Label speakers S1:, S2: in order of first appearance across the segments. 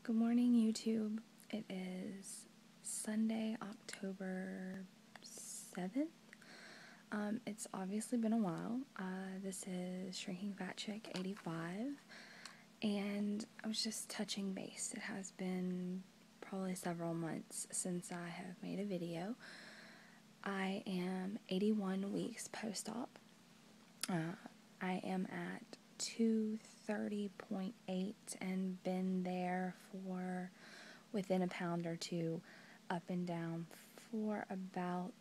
S1: Good morning, YouTube. It is Sunday, October 7th. It's obviously been a while. This is Shrinking Fat Chick 85, and I was just touching base. It has been probably several months since I have made a video. I am 81 weeks post-op. I am at 230.8 and been there for within a pound or two up and down for about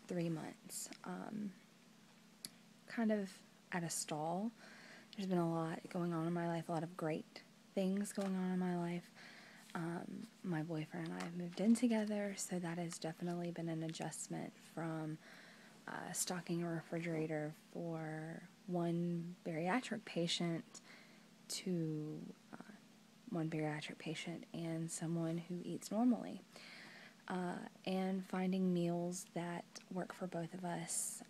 S1: 3 months. Kind of at a stall. There's been a lot going on in my life, a lot of great things going on in my life. My boyfriend and I have moved in together, so that has definitely been an adjustment from stocking a refrigerator for one bariatric patient to one bariatric patient and someone who eats normally, and finding meals that work for both of us,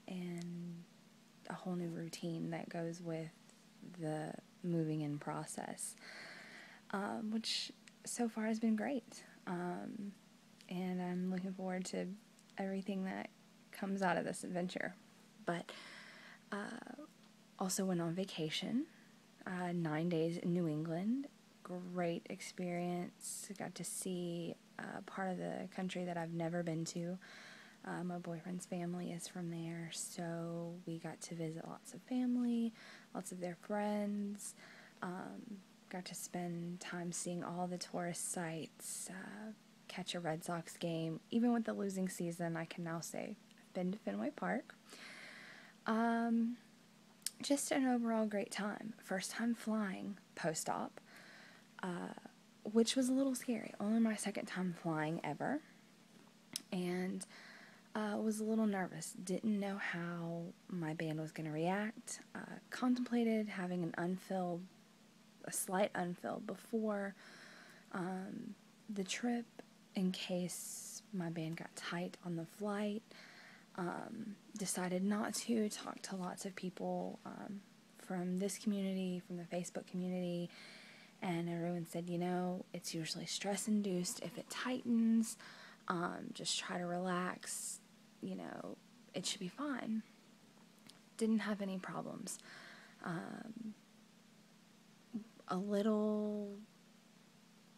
S1: and a whole new routine that goes with the moving in process, which so far has been great, and I'm looking forward to everything that comes out of this adventure. But also went on vacation, 9 days in New England. Great experience. Got to see part of the country that I've never been to. My boyfriend's family is from there, so we got to visit lots of family, lots of their friends. Got to spend time seeing all the tourist sites, catch a Red Sox game. Even with the losing season, I can now say I've been to Fenway Park. Just an overall great time. First time flying post-op, which was a little scary. Only my second time flying ever, and was a little nervous. Didn't know how my band was going to react. Contemplated having a slight unfill before the trip in case my band got tight on the flight. Decided not to. Talk to lots of people from this community, from the Facebook community, and everyone said, it's usually stress-induced. If it tightens, just try to relax, it should be fine. Didn't have any problems. A little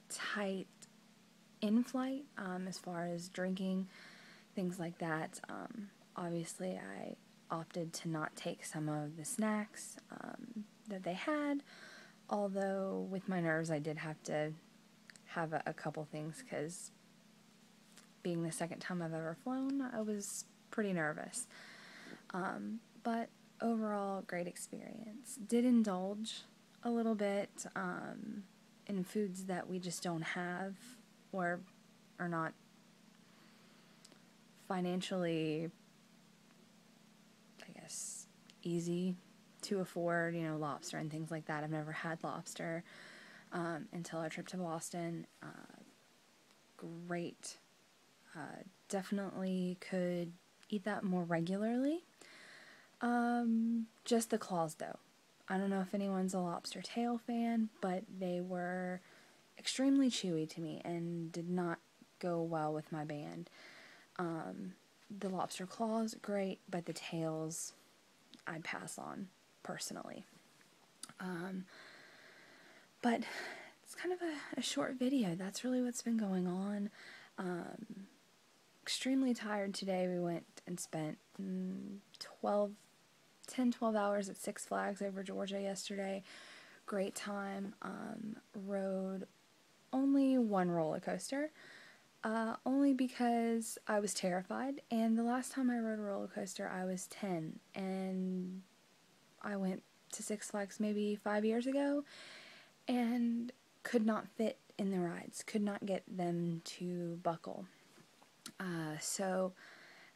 S1: tight in flight as far as drinking, things like that. Obviously, I opted to not take some of the snacks that they had, although with my nerves I did have to have a couple things, because being the second time I've ever flown, I was pretty nervous. But overall, great experience. Did indulge a little bit in foods that we just don't have or are not financially, I guess, easy to afford, lobster and things like that. I've never had lobster until our trip to Boston. Great. Definitely could eat that more regularly. Just the claws, though. I don't know if anyone's a lobster tail fan, but they were extremely chewy to me and did not go well with my band. The lobster claws, great, but the tails, I'd pass on, personally. But it's kind of a short video. That's really what's been going on. Extremely tired today. We went and spent 12 hours at Six Flags over Georgia yesterday. Great time. Rode only one roller coaster. Only because I was terrified, and the last time I rode a roller coaster I was 10, and I went to Six Flags maybe 5 years ago, and could not fit in the rides, could not get them to buckle. So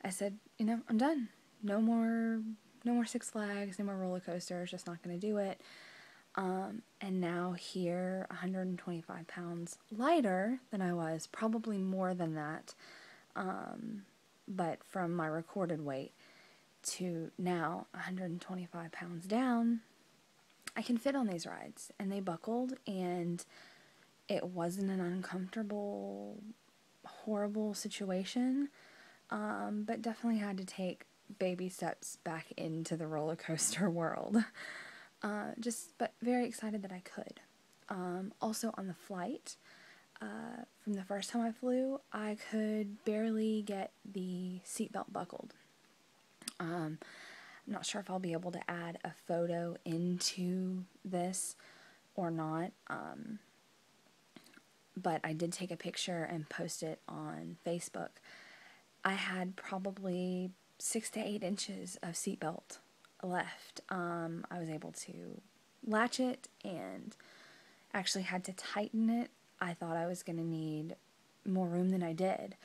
S1: I said, I'm done. No more Six Flags, no more roller coasters, just not going to do it. And now here, 125 pounds lighter than I was, probably more than that, but from my recorded weight to now 125 pounds down, I can fit on these rides, and they buckled, and it wasn't an uncomfortable, horrible situation, but definitely had to take baby steps back into the roller coaster world. But very excited that I could. Also on the flight, from the first time I flew, I could barely get the seatbelt buckled. I'm not sure if I'll be able to add a photo into this or not, but I did take a picture and post it on Facebook. I had probably 6 to 8 inches of seatbelt left. I was able to latch it and actually had to tighten it. I thought I was going to need more room than I did,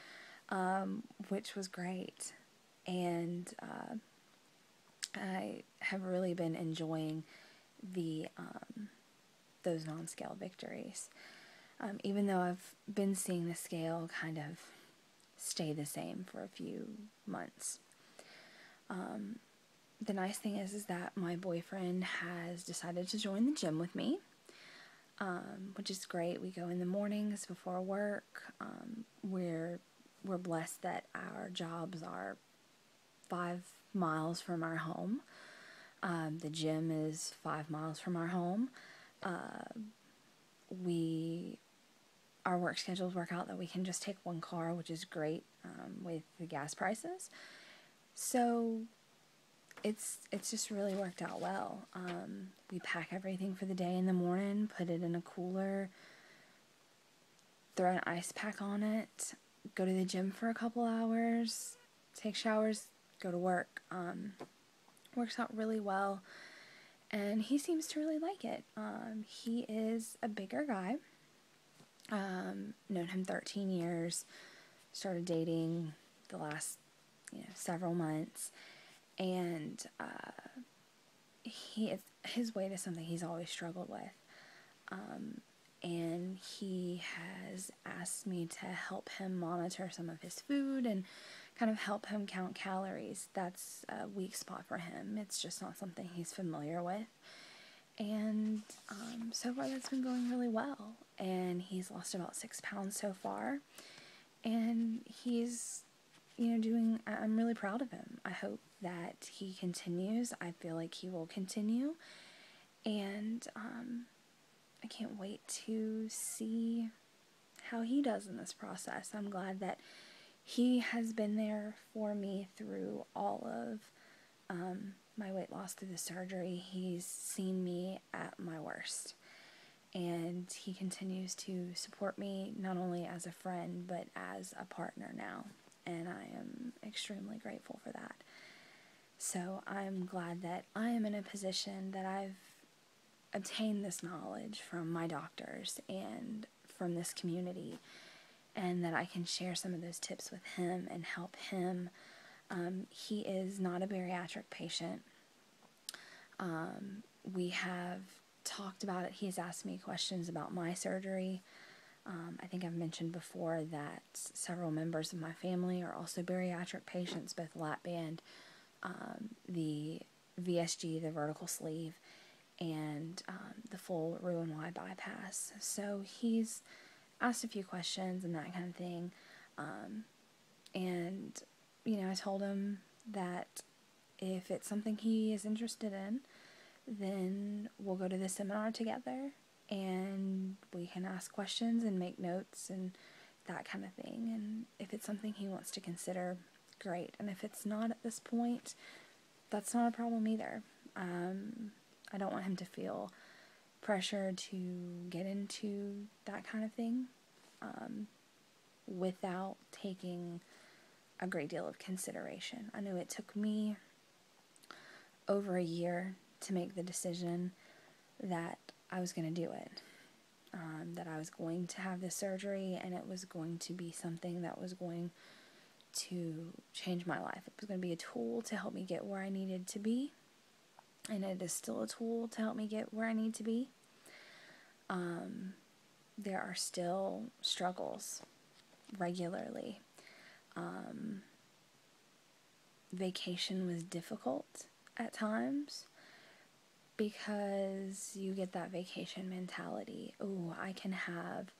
S1: which was great. And I have really been enjoying the those non-scale victories. Even though I've been seeing the scale kind of stay the same for a few months. The nice thing is that my boyfriend has decided to join the gym with me, which is great. We go in the mornings before work. We're blessed that our jobs are 5 miles from our home. The gym is 5 miles from our home. Our work schedules work out that we can just take one car, which is great with the gas prices. So it's just really worked out well. We pack everything for the day in the morning, put it in a cooler, throw an ice pack on it, go to the gym for a couple hours, take showers, go to work. Works out really well, and he seems to really like it. He is a bigger guy. Known him 13 years, started dating the last, several months, and his weight is something he's always struggled with, and he has asked me to help him monitor some of his food and kind of help him count calories. That's a weak spot for him. It's just not something he's familiar with. And so far that's been going really well. And he's lost about 6 pounds so far. And he's, I'm really proud of him. I hope that he continues. I feel like he will continue. And I can't wait to see how he does in this process. I'm glad that he has been there for me through all of my weight loss through the surgery. He's seen me at my worst, and he continues to support me not only as a friend but as a partner now, and I am extremely grateful for that. So I'm glad that I am in a position that I've obtained this knowledge from my doctors and from this community, and that I can share some of those tips with him and help him. He is not a bariatric patient. We have talked about it. He has asked me questions about my surgery. I think I've mentioned before that several members of my family are also bariatric patients, both Lapband, the VSG, the vertical sleeve, and the full Roux-en-Y bypass. So he's asked a few questions and that kind of thing. And, I told him that if it's something he is interested in, then we'll go to the seminar together and we can ask questions and make notes and that kind of thing. And if it's something he wants to consider, great. And if it's not at this point, that's not a problem either. I don't want him to feel pressure to get into that kind of thing without taking a great deal of consideration. I know it took me over a year to make the decision that I was going to do it, that I was going to have this surgery, and it was going to be something that was going to change my life. It was going to be a tool to help me get where I needed to be, and it is still a tool to help me get where I need to be. There are still struggles regularly. Vacation was difficult at times. because you get that vacation mentality. Oh, I can have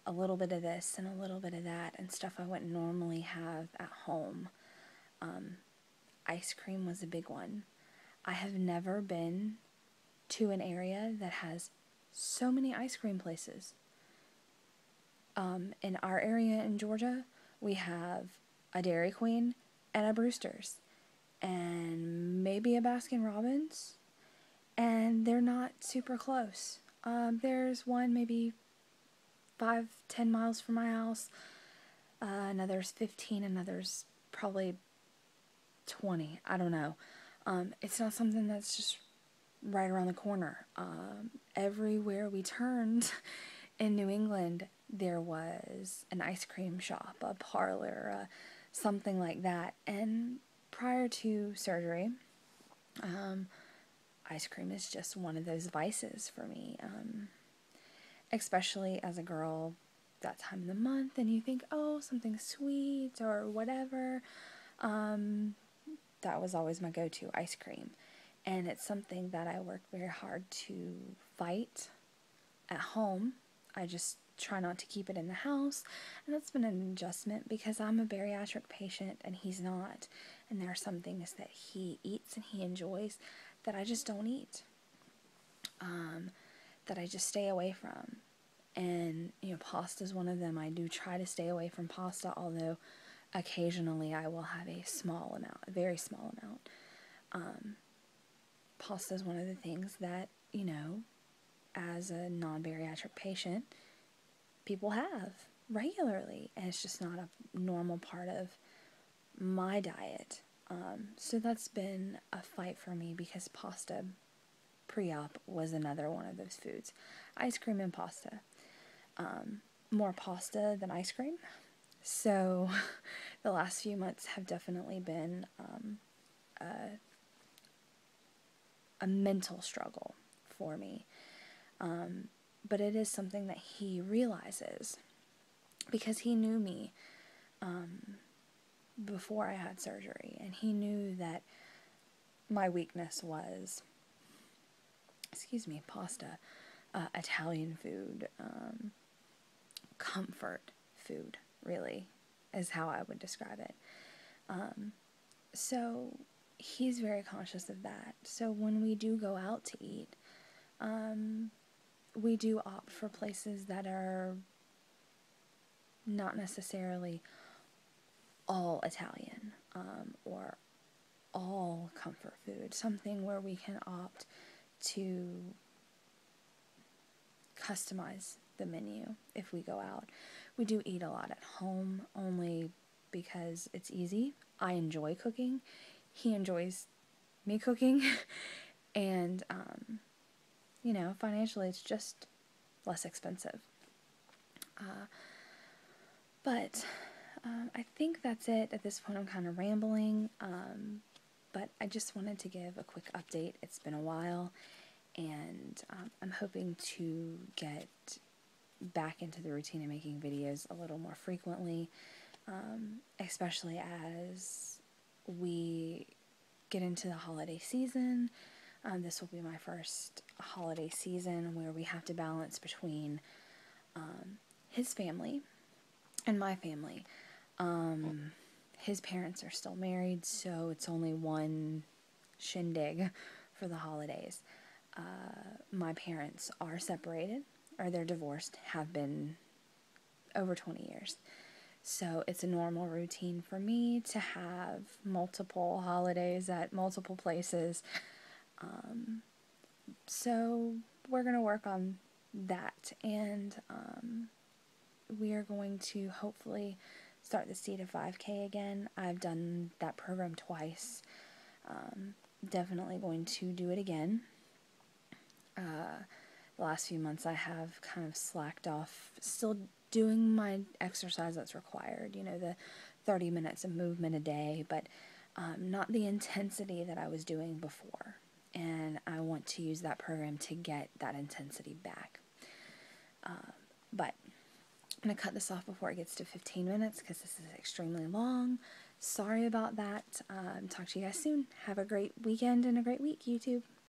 S1: a little bit of this and a little bit of that and stuff I wouldn't normally have at home. Ice cream was a big one. I have never been to an area that has so many ice cream places. In our area in Georgia, we have a Dairy Queen and a Brewster's and maybe a Baskin Robbins, and they're not super close. There's one maybe 5-10 miles from my house, another's 15, another's probably 20, I don't know. It's not something that's just right around the corner. Everywhere we turned in New England, there was an ice cream shop, a parlor, something like that. And prior to surgery, ice cream is just one of those vices for me, especially as a girl that time of the month, and you think, oh, something sweet or whatever. That was always my go-to, ice cream. And it's something that I work very hard to fight at home. I just try not to keep it in the house, and that's been an adjustment because I'm a bariatric patient and he's not, and there are some things that he eats and he enjoys that I just don't eat, that I just stay away from. And pasta is one of them. I do try to stay away from pasta, although occasionally I will have a small amount, a very small amount. Pasta is one of the things that, as a non-bariatric patient, people have regularly, and it's just not a normal part of my diet. So that's been a fight for me because pasta pre-op was another one of those foods. Ice cream and pasta. More pasta than ice cream. So the last few months have definitely been a mental struggle for me. But it is something that he realizes because he knew me before I had surgery, and he knew that my weakness was, pasta, Italian food, comfort food, really, is how I would describe it. So he's very conscious of that. So when we do go out to eat, we do opt for places that are not necessarily all Italian, or all comfort food, something where we can opt to customize the menu if we go out. We do eat a lot at home only because it's easy. I enjoy cooking. He enjoys me cooking. And, financially it's just less expensive. But I think that's it. At this point I'm kind of rambling, but I just wanted to give a quick update. It's been a while, and I'm hoping to get back into the routine of making videos a little more frequently, especially as we get into the holiday season. This will be my first holiday season where we have to balance between his family and my family. His parents are still married, so it's only one shindig for the holidays. My parents are separated, or they're divorced, have been over 20 years. So it's a normal routine for me to have multiple holidays at multiple places. So we're going to work on that, and we are going to hopefully start the C to 5K again. I've done that program twice. Definitely going to do it again. The last few months I have kind of slacked off, still doing my exercise that's required, the 30 minutes of movement a day, but not the intensity that I was doing before. And I want to use that program to get that intensity back. But I'm going to cut this off before it gets to 15 minutes because this is extremely long. Sorry about that. Talk to you guys soon. Have a great weekend and a great week, YouTube.